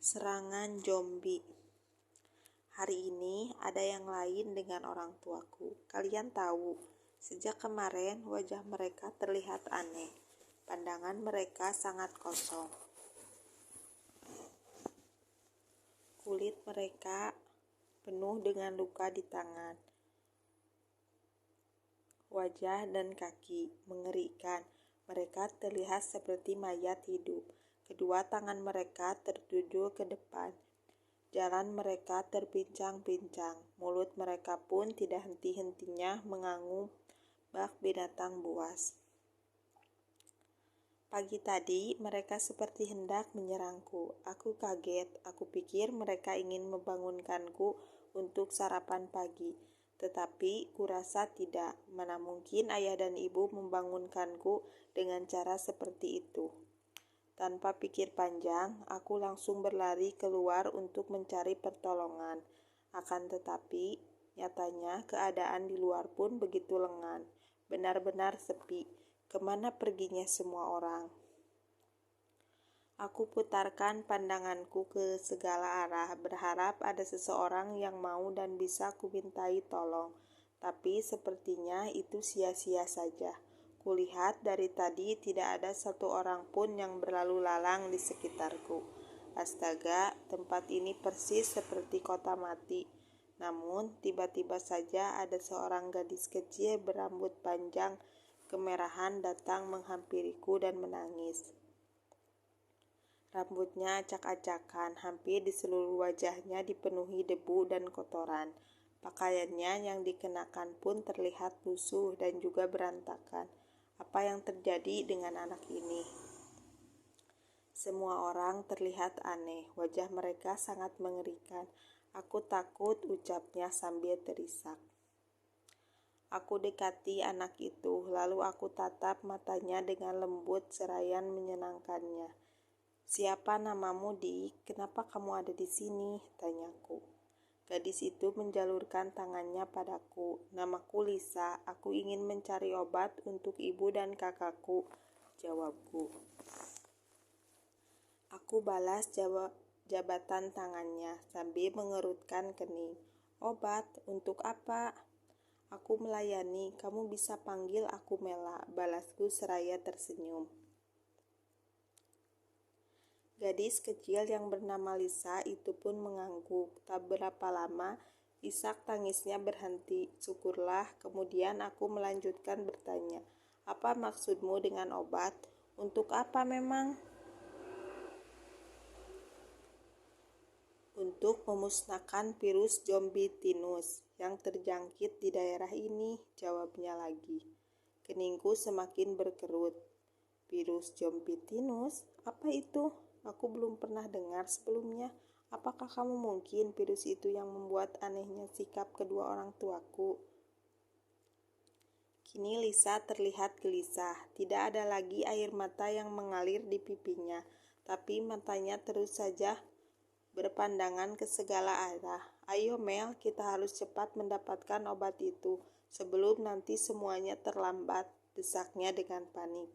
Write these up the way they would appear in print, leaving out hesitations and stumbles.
Serangan zombie. Hari ini ada yang lain dengan orang tuaku. Kalian tahu, sejak kemarin wajah mereka terlihat aneh. Pandangan mereka sangat kosong. Kulit mereka penuh dengan luka di tangan, wajah dan kaki. Mengerikan. Mereka terlihat seperti mayat hidup. Kedua tangan mereka tertuju ke depan. Jalan mereka terpincang-pincang. Mulut mereka pun tidak henti-hentinya mengangguk bak binatang buas. Pagi tadi mereka seperti hendak menyerangku. Aku kaget. Aku pikir mereka ingin membangunkanku untuk sarapan pagi. Tetapi kurasa tidak. Mana mungkin ayah dan ibu membangunkanku dengan cara seperti itu. Tanpa pikir panjang, aku langsung berlari keluar untuk mencari pertolongan. Akan tetapi, nyatanya keadaan di luar pun begitu lengan. Benar-benar sepi. Kemana perginya semua orang? Aku putarkan pandanganku ke segala arah, berharap ada seseorang yang mau dan bisa kumintai tolong. Tapi sepertinya itu sia-sia saja. Kulihat dari tadi tidak ada satu orang pun yang berlalu lalang di sekitarku. Astaga, tempat ini persis seperti kota mati. Namun, tiba-tiba saja ada seorang gadis kecil berambut panjang kemerahan datang menghampiriku dan menangis. Rambutnya acak-acakan, hampir di seluruh wajahnya dipenuhi debu dan kotoran. Pakaiannya yang dikenakan pun terlihat lusuh dan juga berantakan. Apa yang terjadi dengan anak ini? Semua orang terlihat aneh, wajah mereka sangat mengerikan. Aku takut, ucapnya sambil terisak. Aku dekati anak itu, lalu aku tatap matanya dengan lembut seraya menyenangkannya. "Siapa namamu, Dik? Kenapa kamu ada di sini?" tanyaku. Gadis itu menjalurkan tangannya padaku. "Namaku Lisa, aku ingin mencari obat untuk ibu dan kakakku," jawabku. Aku balas jabatan tangannya sambil mengerutkan kening. "Obat? Untuk apa?" "Aku melayani, kamu bisa panggil aku Mela," balasku seraya tersenyum. Gadis kecil yang bernama Lisa itu pun mengangguk. Tak berapa lama, isak tangisnya berhenti. Syukurlah, kemudian aku melanjutkan bertanya, "Apa maksudmu dengan obat? Untuk apa memang?" "Untuk memusnahkan virus zombie-tinus yang terjangkit di daerah ini," jawabnya lagi. Keningku semakin berkerut. "Virus zombie-tinus? Apa itu? Aku belum pernah dengar sebelumnya. Apakah kamu mungkin virus itu yang membuat anehnya sikap kedua orang tuaku?" Kini Lisa terlihat gelisah. Tidak ada lagi air mata yang mengalir di pipinya, tapi matanya terus saja berpandangan ke segala arah. "Ayo Mel, kita harus cepat mendapatkan obat itu, sebelum nanti semuanya terlambat," desaknya dengan panik.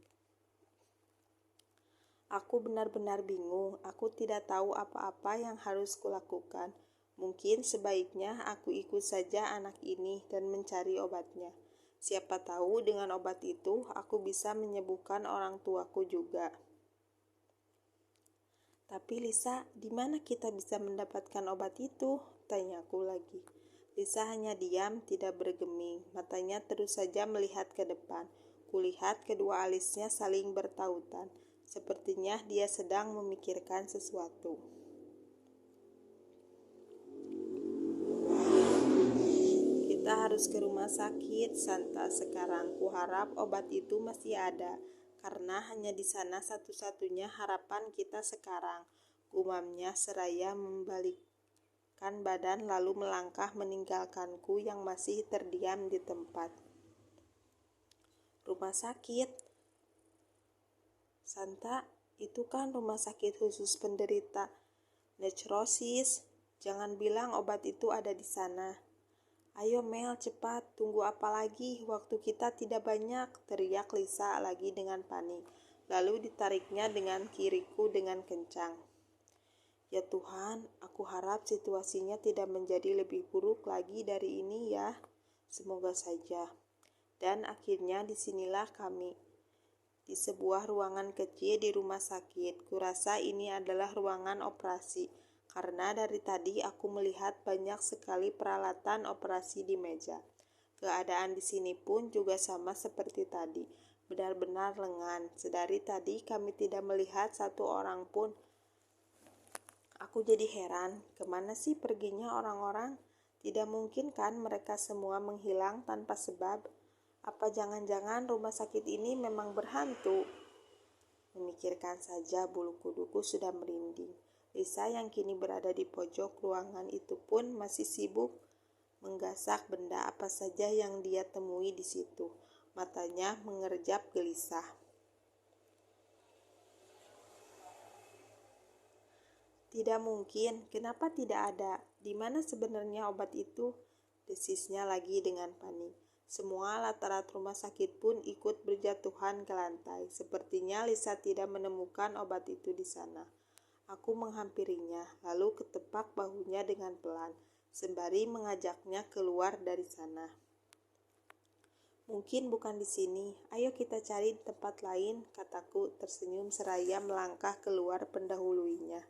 Aku benar-benar bingung. Aku tidak tahu apa-apa yang harus kulakukan. Mungkin sebaiknya aku ikut saja anak ini dan mencari obatnya. Siapa tahu dengan obat itu aku bisa menyembuhkan orang tuaku juga. "Tapi Lisa, di mana kita bisa mendapatkan obat itu?" tanyaku lagi. Lisa hanya diam, tidak bergeming. Matanya terus saja melihat ke depan. Kulihat kedua alisnya saling bertautan. Sepertinya dia sedang memikirkan sesuatu. "Kita harus ke rumah sakit, Santa, sekarang. Kuharap obat itu masih ada, karena hanya di sana satu-satunya harapan kita sekarang," gumamnya seraya membalikkan badan lalu melangkah meninggalkanku yang masih terdiam di tempat. "Rumah sakit? Santa, itu kan rumah sakit khusus penderita necrosis. Jangan bilang obat itu ada di sana." "Ayo Mel, cepat. Tunggu apa lagi? Waktu kita tidak banyak," teriak Lisa lagi dengan panik. Lalu ditariknya dengan kiriku dengan kencang. Ya Tuhan, aku harap situasinya tidak menjadi lebih buruk lagi dari ini ya. Semoga saja. Dan akhirnya disinilah kami, di sebuah ruangan kecil di rumah sakit. Kurasa ini adalah ruangan operasi, karena dari tadi aku melihat banyak sekali peralatan operasi di meja. Keadaan di sini pun juga sama seperti tadi, benar-benar lengan. Sedari tadi kami tidak melihat satu orang pun. Aku jadi heran, kemana sih perginya orang-orang? Tidak mungkin kan mereka semua menghilang tanpa sebab? Apa jangan-jangan rumah sakit ini memang berhantu? Memikirkan saja bulu kuduku sudah merinding. Lisa yang kini berada di pojok ruangan itu pun masih sibuk menggasak benda apa saja yang dia temui di situ. Matanya mengerjap gelisah. Tidak mungkin, kenapa tidak ada? Di mana sebenarnya obat itu? Desisnya lagi dengan panik. Semua alat-alat rumah sakit pun ikut berjatuhan ke lantai. Sepertinya Lisa tidak menemukan obat itu di sana. Aku menghampirinya, lalu ketepak bahunya dengan pelan, sembari mengajaknya keluar dari sana. Mungkin bukan di sini, ayo kita cari tempat lain, kataku tersenyum seraya melangkah keluar pendahuluinya.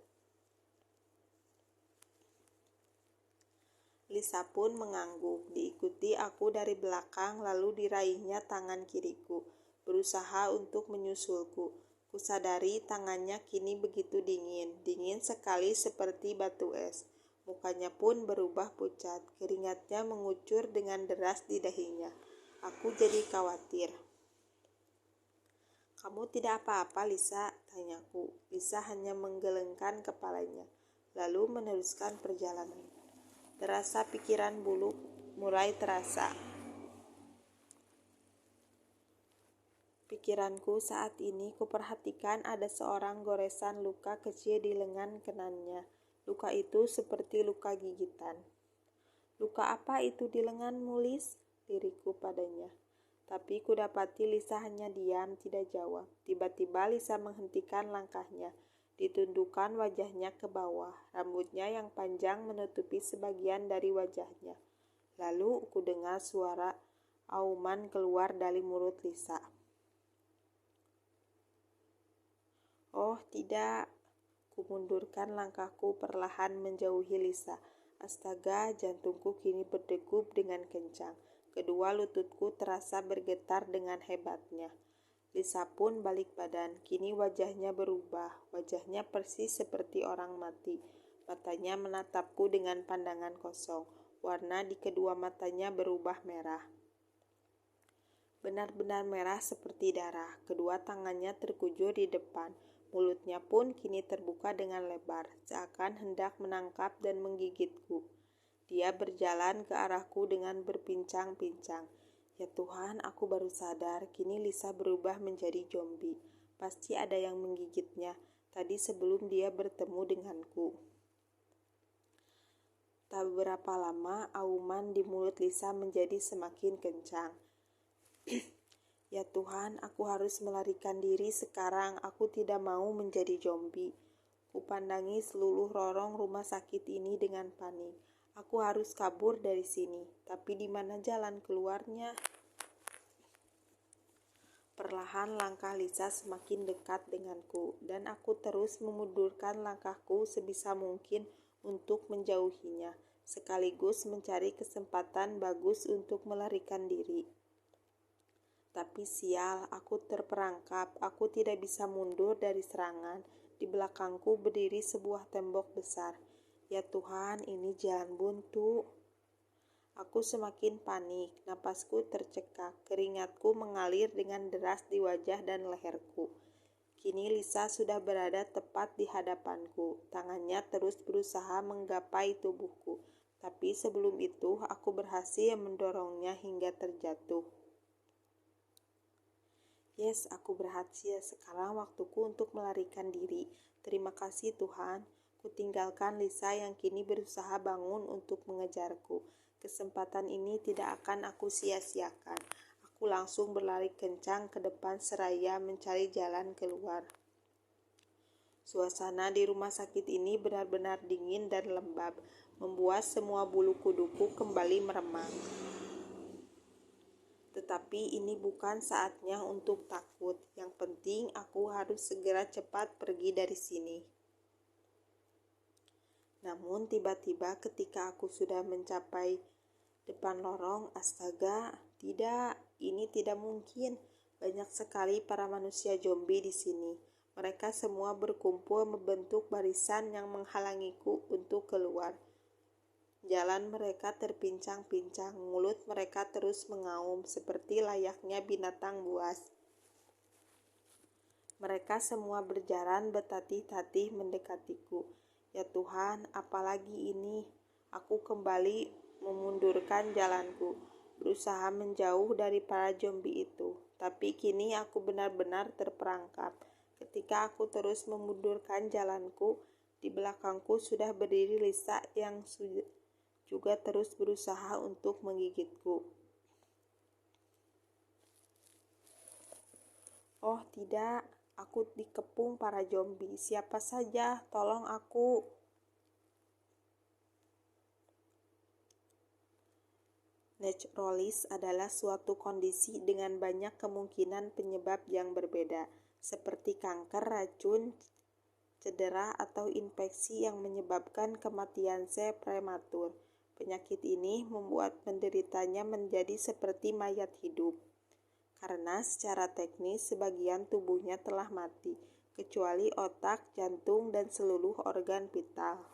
Lisa pun mengangguk, diikuti aku dari belakang lalu diraihnya tangan kiriku, berusaha untuk menyusulku. Kusadari tangannya kini begitu dingin sekali seperti batu es. Mukanya pun berubah pucat, keringatnya mengucur dengan deras di dahinya. Aku jadi khawatir. Kamu tidak apa-apa, Lisa? Tanyaku. Lisa hanya menggelengkan kepalanya, lalu meneruskan perjalanan. Terasa pikiran buluk mulai terasa. Pikiranku saat ini kuperhatikan ada seorang goresan luka kecil di lengan kanannya. Luka itu seperti luka gigitan. Luka apa itu di lenganmu, Lis? Liriku padanya. Tapi kudapati Lisa hanya diam, tidak jawab. Tiba-tiba Lisa menghentikan langkahnya. Ditundukkan wajahnya ke bawah, rambutnya yang panjang menutupi sebagian dari wajahnya. Lalu ku dengar suara auman keluar dari mulut Lisa. Oh tidak, ku mundurkan langkahku perlahan menjauhi Lisa. Astaga, jantungku kini berdegup dengan kencang. Kedua lututku terasa bergetar dengan hebatnya. Lisa pun balik badan, kini wajahnya berubah, wajahnya persis seperti orang mati. Matanya menatapku dengan pandangan kosong, warna di kedua matanya berubah merah. Benar-benar merah seperti darah, kedua tangannya terkujur di depan, mulutnya pun kini terbuka dengan lebar, seakan hendak menangkap dan menggigitku. Dia berjalan ke arahku dengan berpincang-pincang. Ya Tuhan, aku baru sadar, kini Lisa berubah menjadi zombie. Pasti ada yang menggigitnya, tadi sebelum dia bertemu denganku. Tak berapa lama, auman di mulut Lisa menjadi semakin kencang. Ya Tuhan, aku harus melarikan diri sekarang, aku tidak mau menjadi zombie. Kupandangi seluruh lorong rumah sakit ini dengan panik. Aku harus kabur dari sini, tapi di mana jalan keluarnya? Perlahan langkah Lisa semakin dekat denganku, dan aku terus memundurkan langkahku sebisa mungkin untuk menjauhinya, sekaligus mencari kesempatan bagus untuk melarikan diri. Tapi sial, aku terperangkap, aku tidak bisa mundur dari serangan. Di belakangku berdiri sebuah tembok besar. Ya Tuhan, ini jalan buntu. Aku semakin panik, napasku tercekak, keringatku mengalir dengan deras di wajah dan leherku. Kini Lisa sudah berada tepat di hadapanku, tangannya terus berusaha menggapai tubuhku. Tapi sebelum itu, aku berhasil mendorongnya hingga terjatuh. Yes, aku berhasil. Sekarang waktuku untuk melarikan diri. Terima kasih Tuhan. Kutinggalkan Lisa yang kini berusaha bangun untuk mengejarku. Kesempatan ini tidak akan aku sia-siakan. Aku langsung berlari kencang ke depan seraya mencari jalan keluar. Suasana di rumah sakit ini benar-benar dingin dan lembab, membuat semua bulu kuduku kembali meremang. Tetapi ini bukan saatnya untuk takut. Yang penting aku harus segera cepat pergi dari sini. Namun tiba-tiba ketika aku sudah mencapai depan lorong, astaga, tidak, ini tidak mungkin. Banyak sekali para manusia zombie di sini. Mereka semua berkumpul membentuk barisan yang menghalangiku untuk keluar. Jalan mereka terpincang-pincang, mulut mereka terus mengaum seperti layaknya binatang buas. Mereka semua berjalan bertatih-tatih mendekatiku. Ya Tuhan, apalagi ini? Aku kembali memundurkan jalanku, berusaha menjauh dari para zombie itu. Tapi kini aku benar-benar terperangkap. Ketika aku terus memundurkan jalanku, di belakangku sudah berdiri Lisa yang juga terus berusaha untuk menggigitku. Oh tidak, aku dikepung para zombie. Siapa saja, tolong aku. Necrosis adalah suatu kondisi dengan banyak kemungkinan penyebab yang berbeda, seperti kanker, racun, cedera, atau infeksi yang menyebabkan kematian sel prematur. Penyakit ini membuat penderitanya menjadi seperti mayat hidup, karena secara teknis sebagian tubuhnya telah mati, kecuali otak, jantung, dan seluruh organ vital.